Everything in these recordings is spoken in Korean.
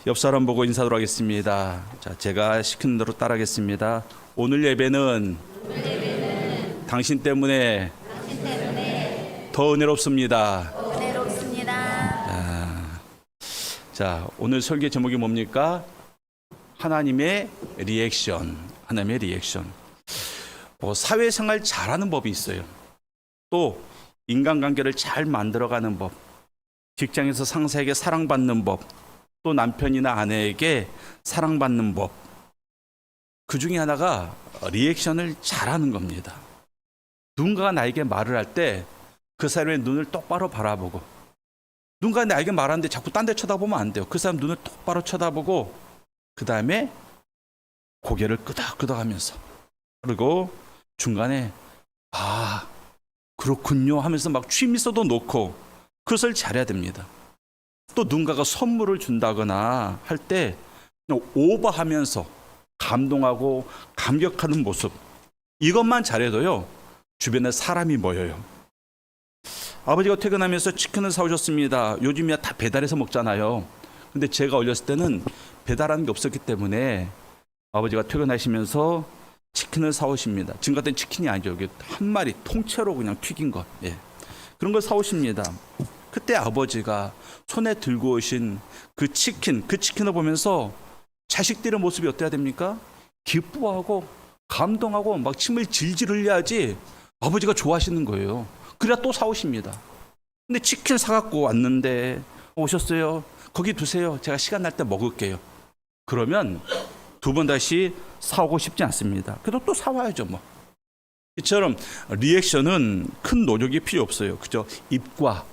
옆 사람 보고 인사하도록 하겠습니다. 자, 제가 시키는 대로 따라하겠습니다. 오늘 예배는 당신 때문에 더 은혜롭습니다. 자, 오늘 설교 제목이 뭡니까? 하나님의 리액션. 하나님의 리액션. 사회생활 잘하는 법이 있어요. 또 인간관계를 잘 만들어가는 법, 직장에서 상사에게 사랑받는 법, 또 남편이나 아내에게 사랑받는 법. 그 중에 하나가 리액션을 잘하는 겁니다. 누군가가 나에게 말을 할 때 그 사람의 눈을 똑바로 바라보고, 누군가 나에게 말하는데 자꾸 딴 데 쳐다보면 안 돼요. 그 사람 눈을 똑바로 쳐다보고 그 다음에 고개를 끄덕끄덕하면서, 그리고 중간에 아 그렇군요 하면서 막 취미서도 놓고 그것을 잘해야 됩니다. 또 누군가가 선물을 준다거나 할 때 오버하면서 감동하고 감격하는 모습, 이것만 잘해도요 주변에 사람이 모여요. 아버지가 퇴근하면서 치킨을 사오셨습니다. 요즘이야 다 배달해서 먹잖아요. 근데 제가 어렸을 때는 배달하는 게 없었기 때문에 아버지가 퇴근하시면서 치킨을 사오십니다. 지금 같은 치킨이 아니죠. 한 마리 통째로 그냥 튀긴 것. 예. 그런 걸 사오십니다. 그때 아버지가 손에 들고 오신 그 치킨을 보면서 자식들의 모습이 어때야 됩니까? 기뻐하고 감동하고 막 침을 질질 흘려야지 아버지가 좋아하시는 거예요. 그래야 또 사오십니다. 근데 치킨 사갖고 왔는데 오셨어요. 거기 두세요. 제가 시간 날 때 먹을게요. 그러면 두 번 다시 사오고 싶지 않습니다. 그래도 또 사와야죠 뭐. 이처럼 리액션은 큰 노력이 필요 없어요. 그죠? 입과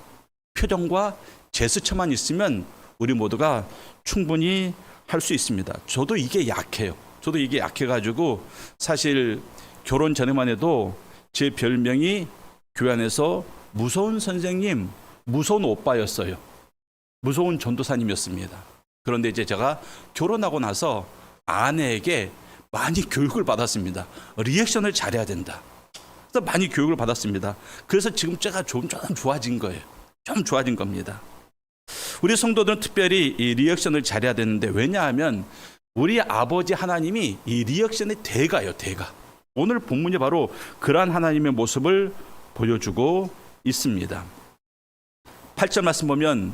표정과 제스처만 있으면 우리 모두가 충분히 할 수 있습니다. 저도 이게 약해요. 저도 이게 약해가지고 사실 결혼 전에만 해도 제 별명이 교회 안에서 무서운 선생님, 무서운 오빠였어요. 무서운 전도사님이었습니다. 그런데 이제 제가 결혼하고 나서 아내에게 많이 교육을 받았습니다. 리액션을 잘해야 된다. 그래서 많이 교육을 받았습니다. 그래서 지금 제가 좀 좋아진 거예요. 좀 좋아진 겁니다. 우리 성도들은 특별히 이 리액션을 잘해야 되는데, 왜냐하면 우리 아버지 하나님이 이 리액션의 대가예요. 대가. 오늘 본문이 바로 그러한 하나님의 모습을 보여주고 있습니다. 8절 말씀 보면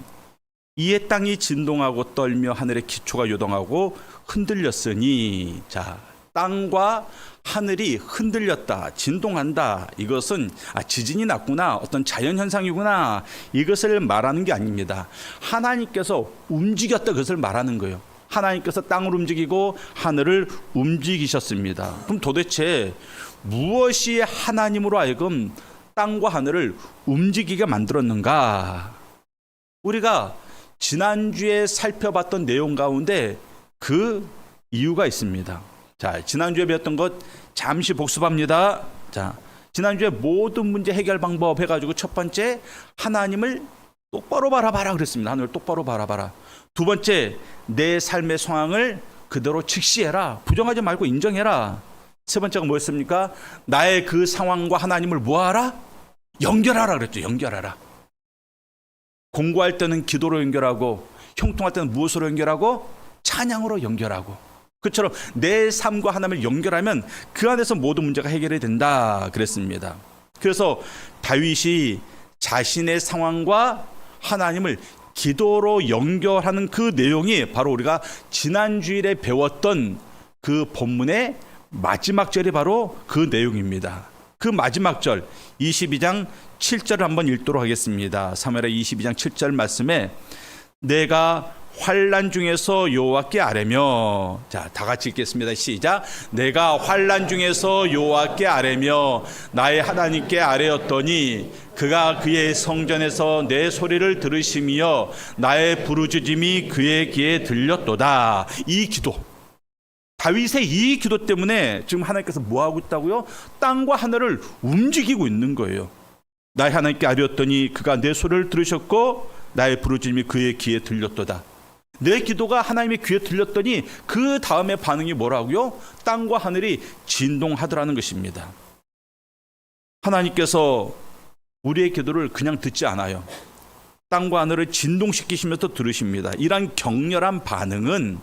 이에 땅이 진동하고 떨며 하늘의 기초가 요동하고 흔들렸으니, 자, 땅과 하늘이 흔들렸다, 진동한다. 이것은 지진이 났구나, 어떤 자연현상이구나, 이것을 말하는 게 아닙니다. 하나님께서 움직였다, 그것을 말하는 거예요. 하나님께서 땅을 움직이고 하늘을 움직이셨습니다. 그럼 도대체 무엇이 하나님으로 하여금 땅과 하늘을 움직이게 만들었는가? 우리가 지난주에 살펴봤던 내용 가운데 그 이유가 있습니다. 자, 지난주에 배웠던 것 잠시 복습합니다. 자, 지난주에 모든 문제 해결 방법 해가지고 첫 번째, 하나님을 똑바로 바라봐라 그랬습니다. 하늘을 똑바로 바라봐라. 두 번째, 내 삶의 상황을 그대로 직시해라. 부정하지 말고 인정해라. 세 번째가 뭐였습니까? 나의 그 상황과 하나님을 뭐하라? 연결하라 그랬죠. 연결하라. 공부할 때는 기도로 연결하고, 형통할 때는 무엇으로 연결하고? 찬양으로 연결하고. 그처럼 내 삶과 하나님을 연결하면 그 안에서 모든 문제가 해결이 된다 그랬습니다. 그래서 다윗이 자신의 상황과 하나님을 기도로 연결하는 그 내용이 바로 우리가 지난 주일에 배웠던 그 본문의 마지막 절이 바로 그 내용입니다. 그 마지막 절 22장 7절을 한번 읽도록 하겠습니다. 사무엘하 22장 7절 말씀에 내가 환난 중에서 여호와께 아뢰며, 자, 다 같이 읽겠습니다. 시작. 내가 환난 중에서 여호와께 아뢰며 나의 하나님께 아뢰었더니 그가 그의 성전에서 내 소리를 들으시며 나의 부르짖음이 그의 귀에 들렸도다. 이 기도, 다윗의 이 기도 때문에 지금 하나님께서 뭐 하고 있다고요? 땅과 하늘을 움직이고 있는 거예요. 나의 하나님께 아뢰었더니 그가 내 소리를 들으셨고 나의 부르짖음이 그의 귀에 들렸도다. 내 기도가 하나님의 귀에 들렸더니 그 다음에 반응이 뭐라고요? 땅과 하늘이 진동하더라는 것입니다. 하나님께서 우리의 기도를 그냥 듣지 않아요. 땅과 하늘을 진동시키시면서 들으십니다. 이러한 격렬한 반응은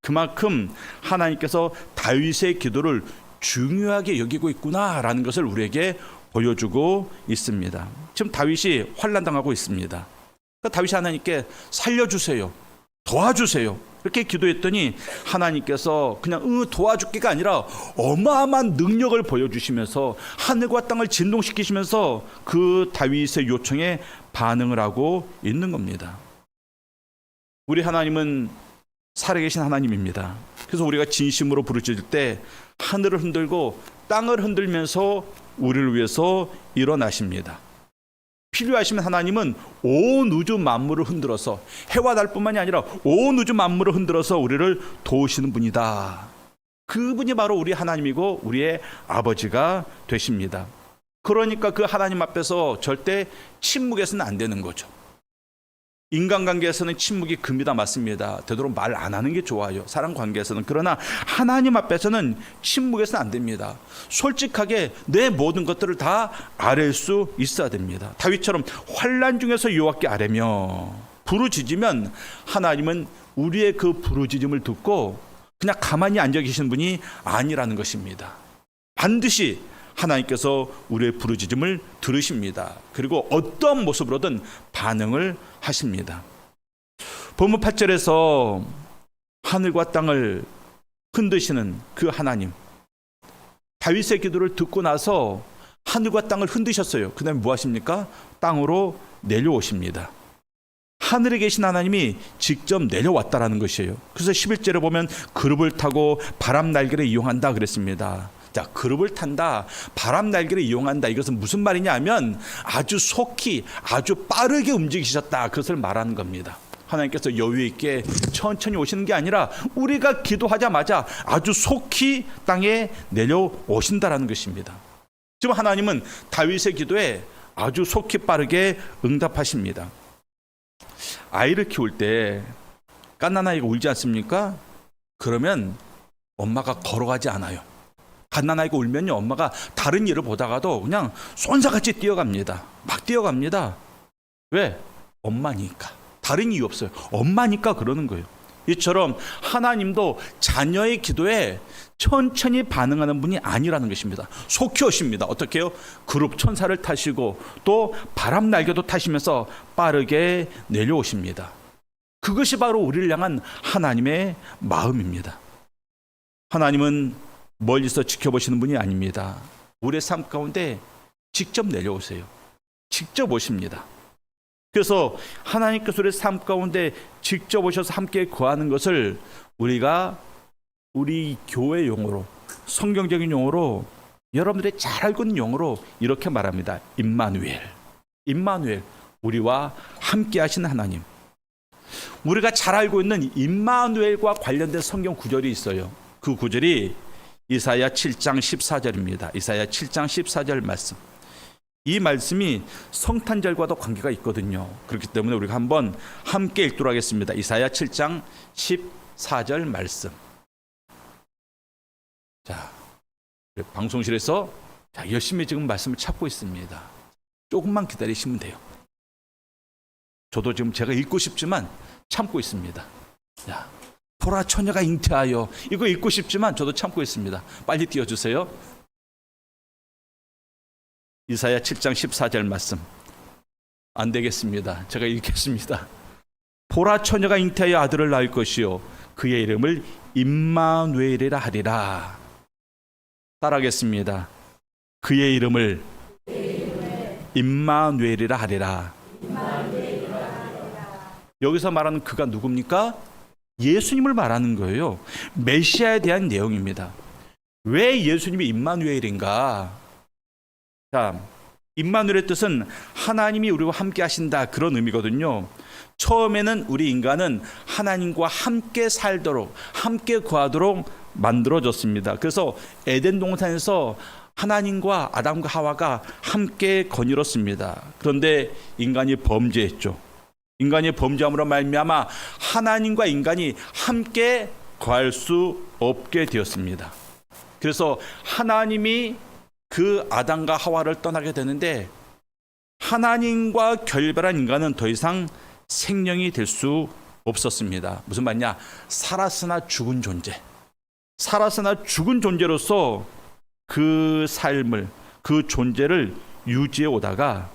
그만큼 하나님께서 다윗의 기도를 중요하게 여기고 있구나라는 것을 우리에게 보여주고 있습니다. 지금 다윗이 환난당하고 있습니다. 그러니까 다윗이 하나님께 살려주세요, 도와주세요 이렇게 기도했더니 하나님께서 그냥 도와줄게가 아니라 어마어마한 능력을 보여주시면서 하늘과 땅을 진동시키시면서 그 다윗의 요청에 반응을 하고 있는 겁니다. 우리 하나님은 살아계신 하나님입니다. 그래서 우리가 진심으로 부르짖을 때 하늘을 흔들고 땅을 흔들면서 우리를 위해서 일어나십니다. 필요하시면 하나님은 온 우주 만물을 흔들어서, 해와 달뿐만이 아니라 온 우주 만물을 흔들어서 우리를 도우시는 분이다. 그분이 바로 우리 하나님이고 우리의 아버지가 되십니다. 그러니까 그 하나님 앞에서 절대 침묵해서는 안 되는 거죠. 인간관계에서는 침묵이 금이다, 맞습니다. 되도록 말 안 하는 게 좋아요, 사랑관계에서는. 그러나 하나님 앞에서는 침묵해서는 안 됩니다. 솔직하게 내 모든 것들을 다 아뢰 수 있어야 됩니다. 다윗처럼 환난 중에서 여호와께 아뢰며 부르짖으면 하나님은 우리의 그 부르짖음을 듣고 그냥 가만히 앉아 계시는 분이 아니라는 것입니다. 반드시 하나님께서 우리의 부르짖음을 들으십니다. 그리고 어떤 모습으로든 반응을 하십니다. 본문 8절에서 하늘과 땅을 흔드시는 그 하나님, 다윗의 기도를 듣고 나서 하늘과 땅을 흔드셨어요. 그 다음에 뭐 하십니까? 땅으로 내려오십니다. 하늘에 계신 하나님이 직접 내려왔다라는 것이에요. 그래서 11절에 보면 그룹을 타고 바람 날개를 이용한다 그랬습니다. 자, 그룹을 탄다, 바람 날개를 이용한다, 이것은 무슨 말이냐 하면 아주 속히, 아주 빠르게 움직이셨다, 그것을 말하는 겁니다. 하나님께서 여유 있게 천천히 오시는 게 아니라 우리가 기도하자마자 아주 속히 땅에 내려오신다라는 것입니다. 지금 하나님은 다윗의 기도에 아주 속히 빠르게 응답하십니다. 아이를 키울 때 갓난아이가 울지 않습니까? 그러면 엄마가 걸어가지 않아요. 갓난아이가 울면요, 엄마가 다른 일을 보다가도 그냥 쏜사같이 뛰어갑니다. 막 뛰어갑니다. 왜? 엄마니까. 다른 이유 없어요. 엄마니까 그러는 거예요. 이처럼 하나님도 자녀의 기도에 천천히 반응하는 분이 아니라는 것입니다. 속히 오십니다. 어떻게 해요? 그룹 천사를 타시고 또 바람 날개도 타시면서 빠르게 내려오십니다. 그것이 바로 우리를 향한 하나님의 마음입니다. 하나님은 멀리서 지켜보시는 분이 아닙니다. 우리의 삶 가운데 직접 내려오세요. 직접 오십니다. 그래서 하나님께서 우리의 삶 가운데 직접 오셔서 함께 거하는 것을 우리가 우리 교회 용어로, 성경적인 용어로, 여러분들이 잘 알고 있는 용어로 이렇게 말합니다. 임마누엘. 임마누엘, 우리와 함께 하시는 하나님. 우리가 잘 알고 있는 임마누엘과 관련된 성경 구절이 있어요. 그 구절이 이사야 7장 14절입니다. 이사야 7장 14절 말씀. 이 말씀이 성탄절과도 관계가 있거든요. 그렇기 때문에 우리가 한번 함께 읽도록 하겠습니다. 이사야 7장 14절 말씀. 자, 방송실에서 열심히 지금 말씀을 찾고 있습니다. 조금만 기다리시면 돼요. 저도 지금 제가 읽고 싶지만 참고 있습니다. 자, 보라 처녀가 잉태하여, 이거 읽고 싶지만 저도 참고 있습니다. 빨리 띄워주세요. 이사야 7장 14절 말씀. 안 되겠습니다. 제가 읽겠습니다. 보라 처녀가 잉태하여 아들을 낳을 것이요 그의 이름을 임마누엘이라 하리라. 따라하겠습니다. 그의 이름을 임마누엘이라 하리라. 여기서 말하는 그가 누굽니까? 예수님을 말하는 거예요. 메시아에 대한 내용입니다. 왜 예수님이 임마누엘인가? 자, 임마누엘의 뜻은 하나님이 우리와 함께 하신다, 그런 의미거든요. 처음에는 우리 인간은 하나님과 함께 살도록, 함께 거하도록 만들어졌습니다. 그래서 에덴 동산에서 하나님과 아담과 하와가 함께 거닐었습니다. 그런데 인간이 범죄했죠. 인간이 범죄함으로 말미암아 하나님과 인간이 함께 거할 수 없게 되었습니다. 그래서 하나님이 그 아담과 하와를 떠나게 되는데 하나님과 결별한 인간은 더 이상 생명이 될 수 없었습니다. 무슨 말이냐? 살았으나 죽은 존재. 살았으나 죽은 존재로서 그 삶을, 그 존재를 유지해 오다가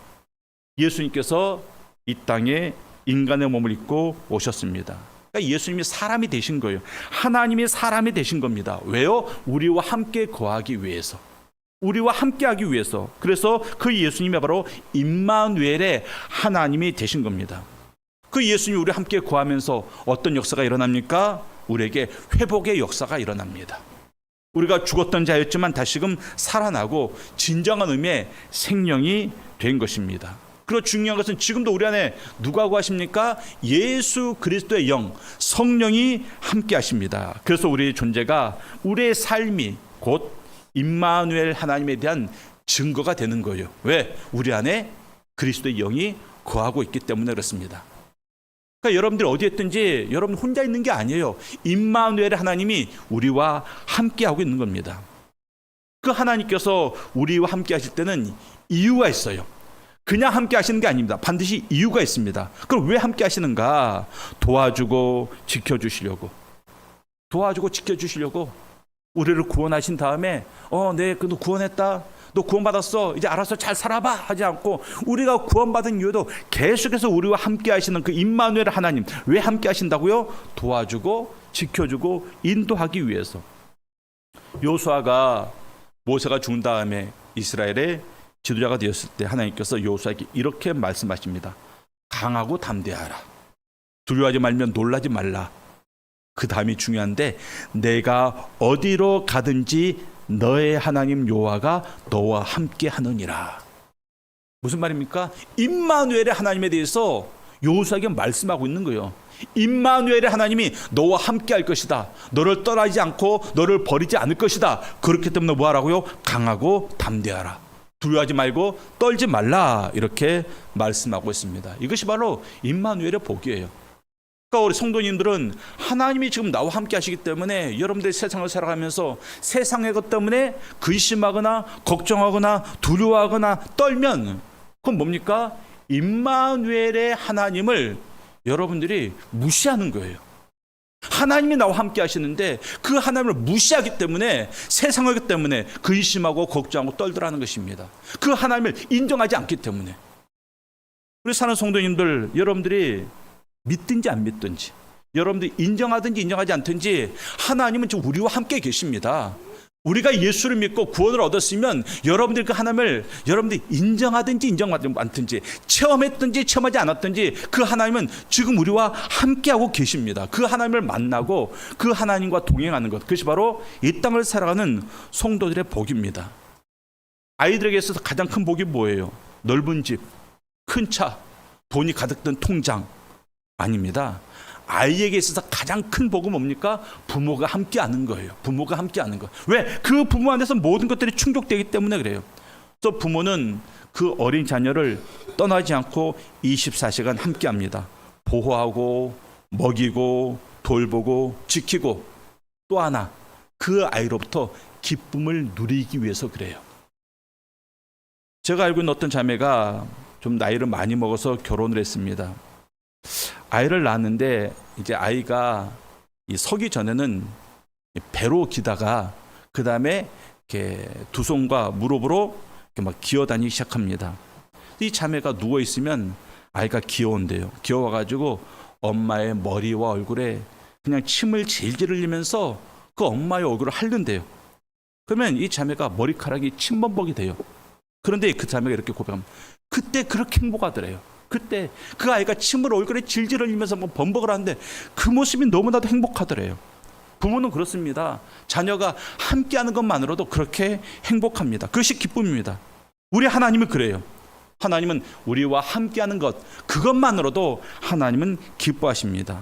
예수님께서 이 땅에 인간의 몸을 입고 오셨습니다. 그러니까 예수님이 사람이 되신 거예요. 하나님이 사람이 되신 겁니다. 왜요? 우리와 함께 거하기 위해서. 우리와 함께하기 위해서. 그래서 그 예수님이 바로 임마누엘의 하나님이 되신 겁니다. 그 예수님이 우리와 함께 거하면서 어떤 역사가 일어납니까? 우리에게 회복의 역사가 일어납니다. 우리가 죽었던 자였지만 다시금 살아나고 진정한 의미의 생명이 된 것입니다. 그리고 중요한 것은 지금도 우리 안에 누가 거하십니까? 예수 그리스도의 영, 성령이 함께 하십니다. 그래서 우리의 존재가, 우리의 삶이 곧 임마누엘 하나님에 대한 증거가 되는 거예요. 왜? 우리 안에 그리스도의 영이 거하고 있기 때문에 그렇습니다. 그러니까 여러분들 어디에 있든지 여러분 혼자 있는 게 아니에요. 임마누엘의 하나님이 우리와 함께하고 있는 겁니다. 그 하나님께서 우리와 함께 하실 때는 이유가 있어요. 그냥 함께 하시는 게 아닙니다. 반드시 이유가 있습니다. 그럼 왜 함께 하시는가? 도와주고 지켜주시려고. 도와주고 지켜주시려고. 우리를 구원하신 다음에 네, 너 구원했다. 너 구원받았어. 이제 알아서 잘 살아봐. 하지 않고 우리가 구원받은 이유도 계속해서 우리와 함께 하시는 그 임마누엘 하나님. 왜 함께 하신다고요? 도와주고 지켜주고 인도하기 위해서. 요수아가 모세가 죽은 다음에 이스라엘의 지도자가 되었을 때 하나님께서 요수아에게 이렇게 말씀하십니다. 강하고 담대하라. 두려워하지 말면 놀라지 말라. 그 다음이 중요한데, 내가 어디로 가든지 너의 하나님 여호와가 너와 함께 하느니라. 무슨 말입니까? 임마누엘의 하나님에 대해서 요수아에게 말씀하고 있는 거예요. 임마누엘의 하나님이 너와 함께 할 것이다. 너를 떠나지 않고 너를 버리지 않을 것이다. 그렇기 때문에 뭐 하라고요? 강하고 담대하라. 두려워하지 말고 떨지 말라. 이렇게 말씀하고 있습니다. 이것이 바로 임마누엘의 복이에요. 그러니까 우리 성도님들은 하나님이 지금 나와 함께 하시기 때문에 여러분들이 세상을 살아가면서 세상의 것 때문에 근심하거나 걱정하거나 두려워하거나 떨면 그건 뭡니까? 임마누엘의 하나님을 여러분들이 무시하는 거예요. 하나님이 나와 함께 하시는데 그 하나님을 무시하기 때문에, 세상의 것 때문에 근심하고 걱정하고 떨더라는 것입니다. 그 하나님을 인정하지 않기 때문에. 우리 사는 성도님들, 여러분들이 믿든지 안 믿든지, 여러분들이 인정하든지 인정하지 않든지 하나님은 지금 우리와 함께 계십니다. 우리가 예수를 믿고 구원을 얻었으면 여러분들 그 하나님을 여러분들이 인정하든지 인정하지 않든지, 체험했든지 체험하지 않았든지 그 하나님은 지금 우리와 함께하고 계십니다. 그 하나님을 만나고 그 하나님과 동행하는 것, 그것이 바로 이 땅을 살아가는 성도들의 복입니다. 아이들에게 있어서 가장 큰 복이 뭐예요? 넓은 집, 큰 차, 돈이 가득 든 통장? 아닙니다. 아이에게 있어서 가장 큰 복은 뭡니까? 부모가 함께하는 거예요. 부모가 함께하는 거. 왜? 그 부모 안에서 모든 것들이 충족되기 때문에 그래요. 또 부모는 그 어린 자녀를 떠나지 않고 24시간 함께합니다. 보호하고 먹이고 돌보고 지키고, 또 하나 그 아이로부터 기쁨을 누리기 위해서 그래요. 제가 알고 있는 어떤 자매가 좀 나이를 많이 먹어서 결혼을 했습니다. 아이를 낳았는데 이제 아이가 서기 전에는 배로 기다가 그 다음에 이렇게 두 손과 무릎으로 이렇게 막 기어다니기 시작합니다. 이 자매가 누워 있으면 아이가 귀여운데요. 귀여워가지고 엄마의 머리와 얼굴에 그냥 침을 질질 흘리면서 그 엄마의 얼굴을 핥는데요. 그러면 이 자매가 머리카락이 침범벅이 돼요. 그런데 그 자매가 이렇게 고백합니다. 그때 그렇게 행복하더래요. 그때 그 아이가 침을 얼굴에 질질 흘리면서 뭐 범벅을 하는데 그 모습이 너무나도 행복하더래요. 부모는 그렇습니다. 자녀가 함께하는 것만으로도 그렇게 행복합니다. 그것이 기쁨입니다. 우리 하나님은 그래요. 하나님은 우리와 함께하는 것, 그것만으로도 하나님은 기뻐하십니다.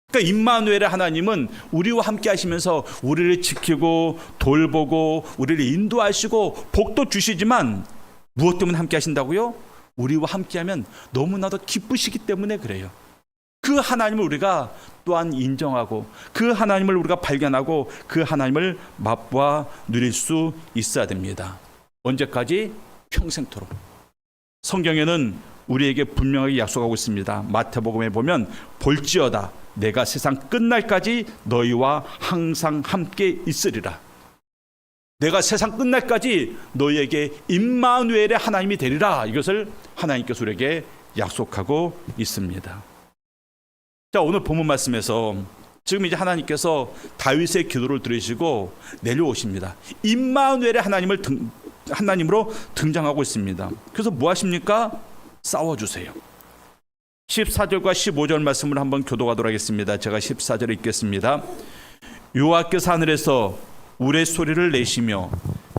그러니까 임마누엘의 하나님은 우리와 함께 하시면서 우리를 지키고 돌보고 우리를 인도하시고 복도 주시지만 무엇 때문에 함께 하신다고요? 우리와 함께하면 너무나도 기쁘시기 때문에 그래요. 그 하나님을 우리가 또한 인정하고 그 하나님을 우리가 발견하고 그 하나님을 맛보아 누릴 수 있어야 됩니다. 언제까지? 평생토록. 성경에는 우리에게 분명하게 약속하고 있습니다. 마태복음에 보면 볼지어다 내가 세상 끝날까지 너희와 항상 함께 있으리라. 내가 세상 끝날까지 너희에게 임마누엘의 하나님이 되리라. 이것을 하나님께서 우리에게 약속하고 있습니다. 자, 오늘 본문 말씀에서 지금 이제 하나님께서 다윗의 기도를 들으시고 내려오십니다. 임마누엘의 하나님으로 등장하고 있습니다. 그래서 뭐 하십니까? 싸워주세요. 14절과 15절 말씀을 한번 교독하도록 하겠습니다. 제가 14절을 읽겠습니다. 여호와께서 하늘에서 우레 소리를 내시며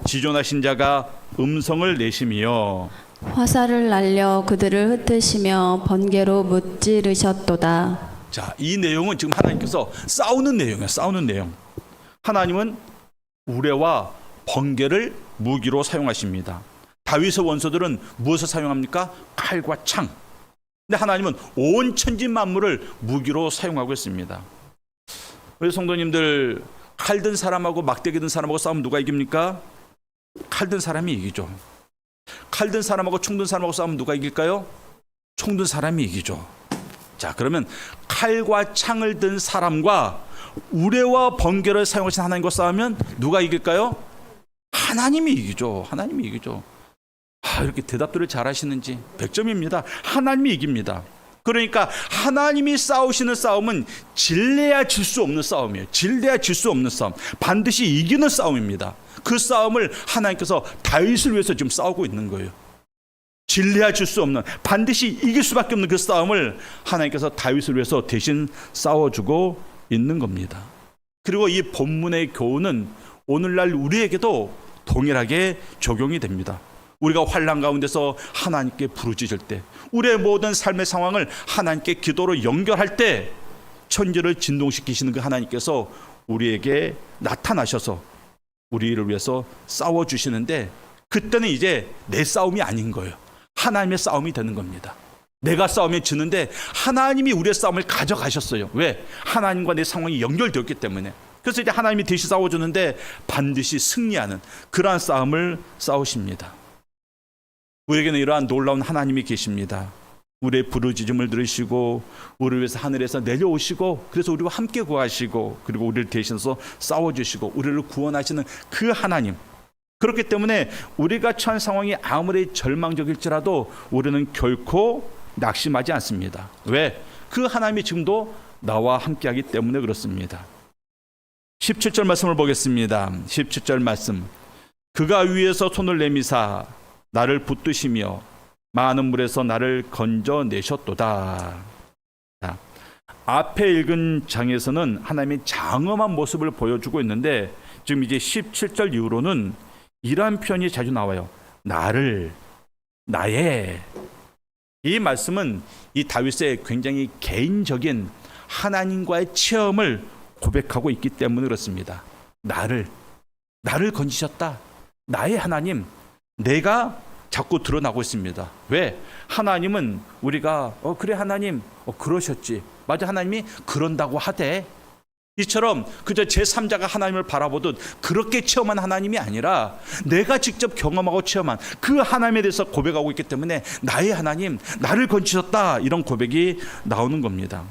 지존하신 자가 음성을 내시며 화살을 날려 그들을 흩으시며 번개로 무찌르셨도다. 자, 이 내용은 지금 하나님께서 싸우는 내용이에요. 싸우는 내용. 하나님은 우레와 번개를 무기로 사용하십니다. 다윗의 원수들은 무엇을 사용합니까? 칼과 창. 근데 하나님은 온 천지 만물을 무기로 사용하고 있습니다. 우리 성도님들, 칼 든 사람하고 막대기 든 사람하고 싸우면 누가 이깁니까? 칼 든 사람이 이기죠. 칼 든 사람하고 총 든 사람하고 싸우면 누가 이길까요? 총 든 사람이 이기죠. 자, 그러면 칼과 창을 든 사람과 우레와 번개를 사용하신 하나님과 싸우면 누가 이길까요? 하나님이 이기죠. 하나님이 이기죠. 이렇게 대답들을 잘 하시는지 100점입니다. 하나님이 이깁니다. 그러니까 하나님이 싸우시는 싸움은 질래야 질 수 없는 싸움이에요. 질래야 질 수 없는 싸움. 반드시 이기는 싸움입니다. 그 싸움을 하나님께서 다윗을 위해서 지금 싸우고 있는 거예요. 질래야 질 수 없는, 반드시 이길 수밖에 없는 그 싸움을 하나님께서 다윗을 위해서 대신 싸워주고 있는 겁니다. 그리고 이 본문의 교훈은 오늘날 우리에게도 동일하게 적용이 됩니다. 우리가 환난 가운데서 하나님께 부르짖을 때, 우리의 모든 삶의 상황을 하나님께 기도로 연결할 때 천지를 진동시키시는 그 하나님께서 우리에게 나타나셔서 우리를 위해서 싸워주시는데, 그때는 이제 내 싸움이 아닌 거예요. 하나님의 싸움이 되는 겁니다. 내가 싸우면 지는데 하나님이 우리의 싸움을 가져가셨어요. 왜? 하나님과 내 상황이 연결되었기 때문에. 그래서 이제 하나님이 대신 싸워주는데 반드시 승리하는 그러한 싸움을 싸우십니다. 우리에게는 이러한 놀라운 하나님이 계십니다. 우리의 부르짖음을 들으시고 우리를 위해서 하늘에서 내려오시고, 그래서 우리와 함께 구하시고, 그리고 우리를 대신해서 싸워주시고 우리를 구원하시는 그 하나님. 그렇기 때문에 우리가 처한 상황이 아무리 절망적일지라도 우리는 결코 낙심하지 않습니다. 왜? 그 하나님이 지금도 나와 함께하기 때문에 그렇습니다. 17절 말씀을 보겠습니다. 17절 말씀. 그가 위에서 손을 내미사 나를 붙드시며 많은 물에서 나를 건져내셨도다. 자, 앞에 읽은 장에서는 하나님의 장엄한 모습을 보여주고 있는데, 지금 이제 17절 이후로는 이러한 표현이 자주 나와요. 나를, 나의. 이 말씀은 이 다윗의 굉장히 개인적인 하나님과의 체험을 고백하고 있기 때문에 그렇습니다. 나를 건지셨다. 나의 하나님, 내가 자꾸 드러나고 있습니다. 왜? 하나님은 우리가 그래 하나님 그러셨지. 맞아, 하나님이 그런다고 하되, 이처럼 그저 제3자가 하나님을 바라보듯 그렇게 체험한 하나님이 아니라 내가 직접 경험하고 체험한 그 하나님에 대해서 고백하고 있기 때문에 나의 하나님, 나를 건지셨다, 이런 고백이 나오는 겁니다.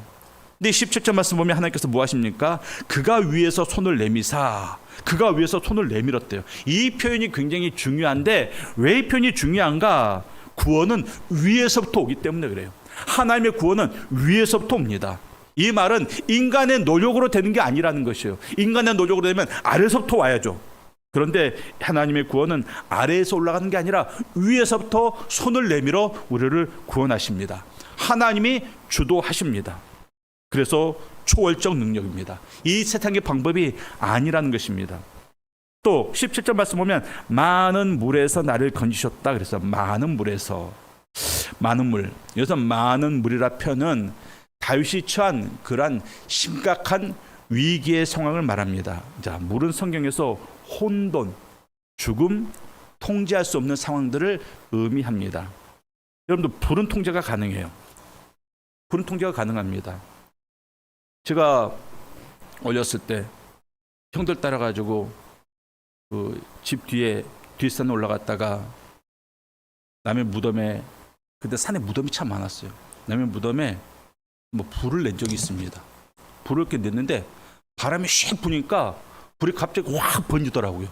근데 17절 말씀 보면 하나님께서 뭐 하십니까? 그가 위에서 손을 내미사, 그가 위에서 손을 내밀었대요. 이 표현이 굉장히 중요한데, 왜 이 표현이 중요한가? 구원은 위에서부터 오기 때문에 그래요. 하나님의 구원은 위에서부터 옵니다. 이 말은 인간의 노력으로 되는 게 아니라는 것이에요. 인간의 노력으로 되면 아래서부터 와야죠. 그런데 하나님의 구원은 아래에서 올라가는 게 아니라 위에서부터 손을 내밀어 우리를 구원하십니다. 하나님이 주도하십니다. 그래서 초월적 능력입니다. 이 세상의 방법이 아니라는 것입니다. 또 17절 말씀 보면 많은 물에서 나를 건지셨다. 그래서 많은 물에서, 많은 물, 여기서 많은 물이라 표현은 다윗이 처한 그러한 심각한 위기의 상황을 말합니다. 자, 물은 성경에서 혼돈, 죽음, 통제할 수 없는 상황들을 의미합니다. 여러분들, 불은 통제가 가능해요. 불은 통제가 가능합니다. 제가 어렸을 때 형들 따라가지고 그 집 뒤에 뒷산에 올라갔다가 남의 무덤에 근데 산에 무덤이 참 많았어요. 왜냐면 무덤에 뭐 불을 낸 적이 있습니다. 불을 이렇게 냈는데 바람이 휙 부니까 불이 갑자기 확 번지더라고요.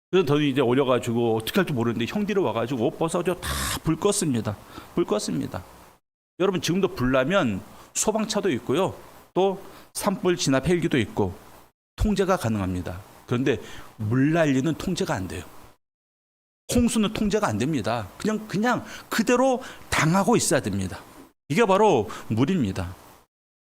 그래서 저는 이제 올려가지고 어떻게 할지 모르는데 형들이 와가지고 옷 벗어줘 다 불 껐습니다. 불 껐습니다. 여러분 지금도 불 나면 소방차도 있고요. 또 산불 진압 헬기도 있고 통제가 가능합니다. 그런데 물난리는 통제가 안 돼요. 홍수는 통제가 안 됩니다. 그냥 그대로 당하고 있어야 됩니다. 이게 바로 물입니다.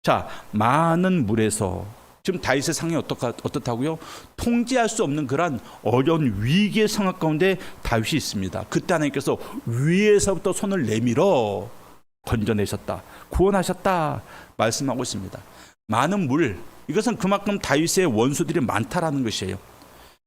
자, 많은 물에서 지금 다윗의 상황이 어떻다고요? 통제할 수 없는 그런 어려운 위기의 상황 가운데 다윗이 있습니다. 그때 하나님께서 위에서부터 손을 내밀어 건져내셨다, 구원하셨다 말씀하고 있습니다. 많은 물, 이것은 그만큼 다윗의 원수들이 많다라는 것이에요.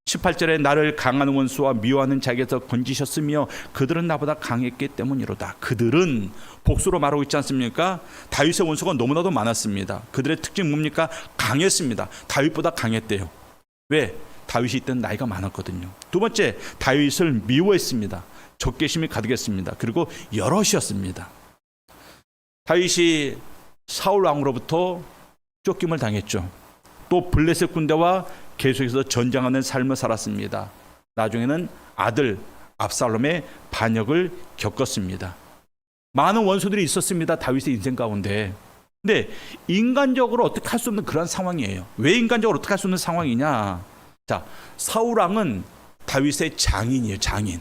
18절에 나를 강한 원수와 미워하는 자에게서 건지셨으며 그들은 나보다 강했기 때문이로다. 그들은 복수로 말하고 있지 않습니까? 다윗의 원수가 너무나도 많았습니다. 그들의 특징이 뭡니까? 강했습니다. 다윗보다 강했대요. 왜? 다윗이 이때는 나이가 많았거든요. 두 번째, 다윗을 미워했습니다. 적개심이 가득했습니다. 그리고 여럿이었습니다. 다윗이 사울 왕으로부터 쫓김을 당했죠. 또 블레셋 군대와 계속해서 전쟁하는 삶을 살았습니다. 나중에는 아들 압살롬의 반역을 겪었습니다. 많은 원수들이 있었습니다. 다윗의 인생 가운데. 근데 인간적으로 어떻게 할 수 없는 그런 상황이에요. 왜 인간적으로 어떻게 할 수 없는 상황이냐? 자, 사울 왕은 다윗의 장인이에요. 장인.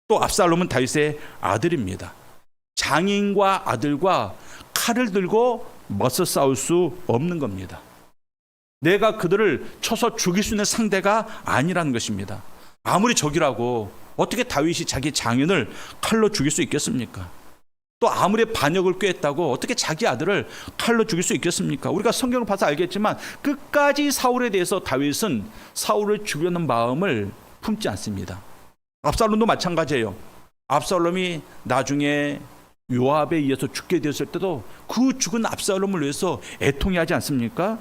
또 압살롬은 다윗의 아들입니다. 장인과 아들과 칼을 들고 맞서 싸울 수 없는 겁니다. 내가 그들을 쳐서 죽일 수 있는 상대가 아니라는 것입니다. 아무리 적이라고 어떻게 다윗이 자기 장인을 칼로 죽일 수 있겠습니까? 또 아무리 반역을 꾀했다고 어떻게 자기 아들을 칼로 죽일 수 있겠습니까? 우리가 성경을 봐서 알겠지만 끝까지 사울에 대해서 다윗은 사울을 죽이려는 마음을 품지 않습니다. 압살롬도 마찬가지예요. 압살롬이 나중에 요압에 의해서 죽게 되었을 때도 그 죽은 압살롬을 위해서 애통해하지 않습니까?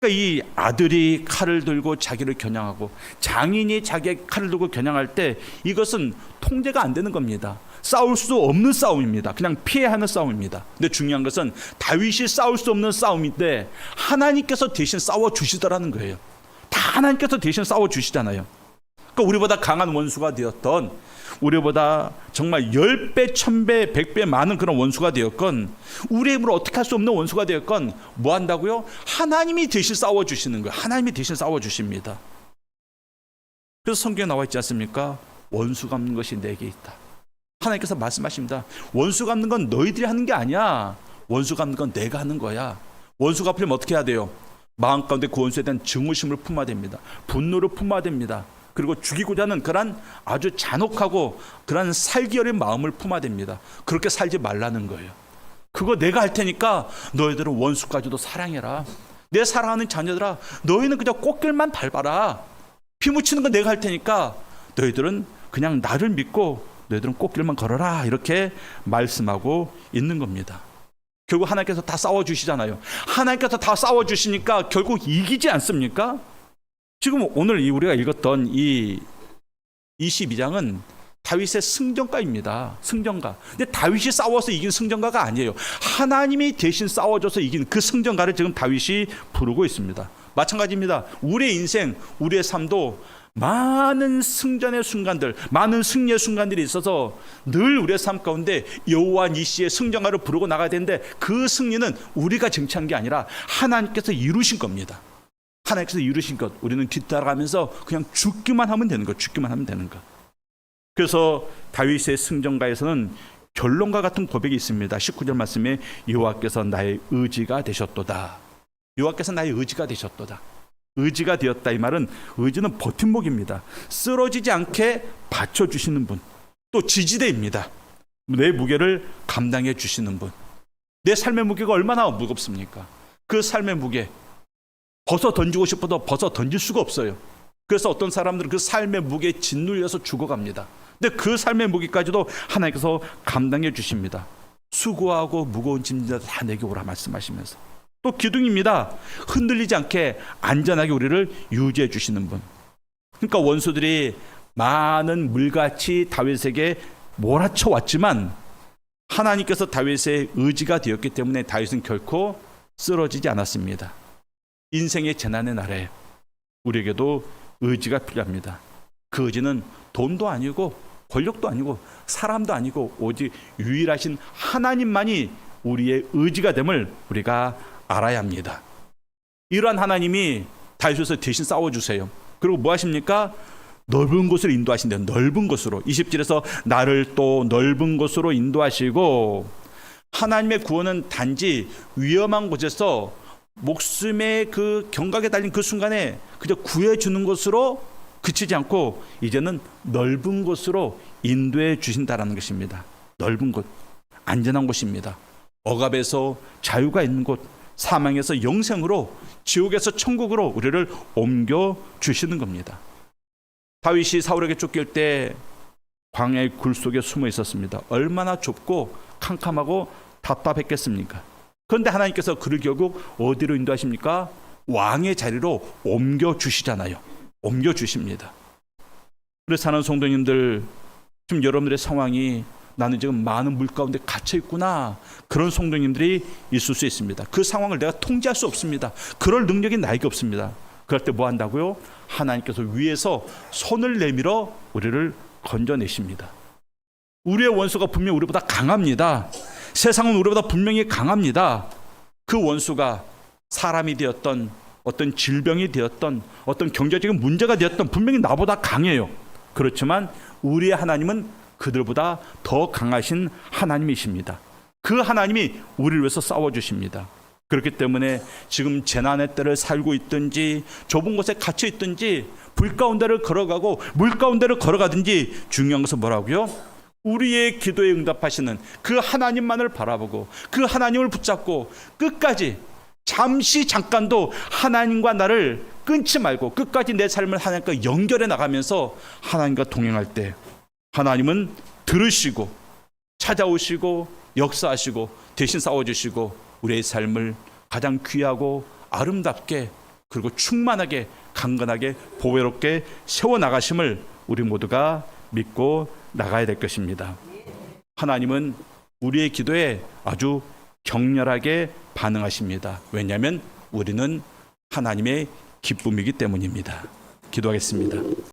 그러니까 이 아들이 칼을 들고 자기를 겨냥하고 장인이 자기의 칼을 들고 겨냥할 때 이것은 통제가 안 되는 겁니다. 싸울 수 없는 싸움입니다. 그냥 피해야 하는 싸움입니다. 근데 중요한 것은 다윗이 싸울 수 없는 싸움인데 하나님께서 대신 싸워주시더라는 거예요. 다 하나님께서 대신 싸워주시잖아요. 그러니까 우리보다 강한 원수가 되었던, 우리보다 정말 10배, 1000배, 100배 많은 그런 원수가 되었건, 우리의 힘으로 어떻게 할 수 없는 원수가 되었건 뭐 한다고요? 하나님이 대신 싸워주시는 거예요. 하나님이 대신 싸워주십니다. 그래서 성경에 나와 있지 않습니까? 원수 갚는 것이 내게 있다. 하나님께서 말씀하십니다. 원수 갚는 건 너희들이 하는 게 아니야. 원수 갚는 건 내가 하는 거야. 원수 갚으려면 어떻게 해야 돼요? 마음 가운데 그 원수에 대한 증오심을 품어야 됩니다. 분노를 품어야 됩니다. 그리고 죽이고자 하는 그런 아주 잔혹하고 그런 살기 어린 마음을 품어야 됩니다. 그렇게 살지 말라는 거예요. 그거 내가 할 테니까 너희들은 원수까지도 사랑해라. 내 사랑하는 자녀들아, 너희는 그냥 꽃길만 밟아라. 피 묻히는 거 내가 할 테니까 너희들은 그냥 나를 믿고 너희들은 꽃길만 걸어라. 이렇게 말씀하고 있는 겁니다. 결국 하나님께서 다 싸워주시잖아요. 하나님께서 다 싸워주시니까 결국 이기지 않습니까? 지금 오늘 우리가 읽었던 이 22장은 다윗의 승전가입니다. 승전가. 근데 다윗이 싸워서 이긴 승전가가 아니에요. 하나님이 대신 싸워줘서 이긴 그 승전가를 지금 다윗이 부르고 있습니다. 마찬가지입니다. 우리의 인생, 우리의 삶도 많은 승전의 순간들, 많은 승리의 순간들이 있어서 늘 우리의 삶 가운데 여호와 니시의 승전가를 부르고 나가야 되는데 그 승리는 우리가 쟁취한 게 아니라 하나님께서 이루신 겁니다. 하나님께서 이루신 것, 우리는 뒤따라가면서 그냥 죽기만 하면 되는 것, 죽기만 하면 되는 것. 그래서 다윗의 승전가에서는 결론과 같은 고백이 있습니다. 19절 말씀에 여호와께서 나의 의지가 되셨도다. 여호와께서 나의 의지가 되셨도다. 의지가 되었다, 이 말은 의지는 버팀목입니다. 쓰러지지 않게 받쳐주시는 분, 또 지지대입니다. 내 무게를 감당해 주시는 분. 내 삶의 무게가 얼마나 무겁습니까? 그 삶의 무게 벗어 던지고 싶어도 벗어 던질 수가 없어요. 그래서 어떤 사람들은 그 삶의 무게에 짓눌려서 죽어갑니다. 근데 그 삶의 무게까지도 하나님께서 감당해 주십니다. 수고하고 무거운 짐들 다 내게 오라 말씀하시면서. 또 기둥입니다. 흔들리지 않게 안전하게 우리를 유지해 주시는 분. 그러니까 원수들이 많은 물같이 다윗에게 몰아쳐 왔지만 하나님께서 다윗의 의지가 되었기 때문에 다윗은 결코 쓰러지지 않았습니다. 인생의 재난의 날에 우리에게도 의지가 필요합니다. 그 의지는 돈도 아니고 권력도 아니고 사람도 아니고 오직 유일하신 하나님만이 우리의 의지가 됨을 우리가 알아야 합니다. 이러한 하나님이 다윗에서 대신 싸워주세요. 그리고 뭐 하십니까? 넓은 곳으로 인도하신대요. 넓은 곳으로. 20절에서 나를 또 넓은 곳으로 인도하시고, 하나님의 구원은 단지 위험한 곳에서 목숨의 그 경각에 달린 그 순간에 그저 구해주는 것으로 그치지 않고 이제는 넓은 곳으로 인도해 주신다라는 것입니다. 넓은 곳, 안전한 곳입니다. 억압에서 자유가 있는 곳, 사망에서 영생으로, 지옥에서 천국으로 우리를 옮겨 주시는 겁니다. 다윗이 사울에게 쫓길 때 광야의 굴 속에 숨어 있었습니다. 얼마나 좁고 캄캄하고 답답했겠습니까? 그런데 하나님께서 그를 결국 어디로 인도하십니까? 왕의 자리로 옮겨 주시잖아요. 옮겨 주십니다. 그래서 사는 성도님들, 지금 여러분들의 상황이 나는 지금 많은 물 가운데 갇혀 있구나, 그런 성도님들이 있을 수 있습니다. 그 상황을 내가 통제할 수 없습니다. 그럴 능력이 나에게 없습니다. 그럴 때 뭐 한다고요? 하나님께서 위에서 손을 내밀어 우리를 건져내십니다. 우리의 원수가 분명히 우리보다 강합니다. 세상은 우리보다 분명히 강합니다. 그 원수가 사람이 되었던, 어떤 질병이 되었던, 어떤 경제적인 문제가 되었던, 분명히 나보다 강해요. 그렇지만 우리의 하나님은 그들보다 더 강하신 하나님이십니다. 그 하나님이 우리를 위해서 싸워주십니다. 그렇기 때문에 지금 재난의 때를 살고 있든지 좁은 곳에 갇혀 있든지 불 가운데를 걸어가고 물 가운데를 걸어가든지 중요한 것은 뭐라고요? 우리의 기도에 응답하시는 그 하나님만을 바라보고 그 하나님을 붙잡고 끝까지, 잠깐도 하나님과 나를 끊지 말고 끝까지 내 삶을 하나님과 연결해 나가면서 하나님과 동행할 때 하나님은 들으시고 찾아오시고 역사하시고 대신 싸워주시고 우리의 삶을 가장 귀하고 아름답게, 그리고 충만하게, 강건하게, 보배롭게 세워나가심을 우리 모두가 믿고 나가야 될 것입니다. 하나님은 우리의 기도에 아주 격렬하게 반응하십니다. 왜냐하면 우리는 하나님의 기쁨이기 때문입니다. 기도하겠습니다.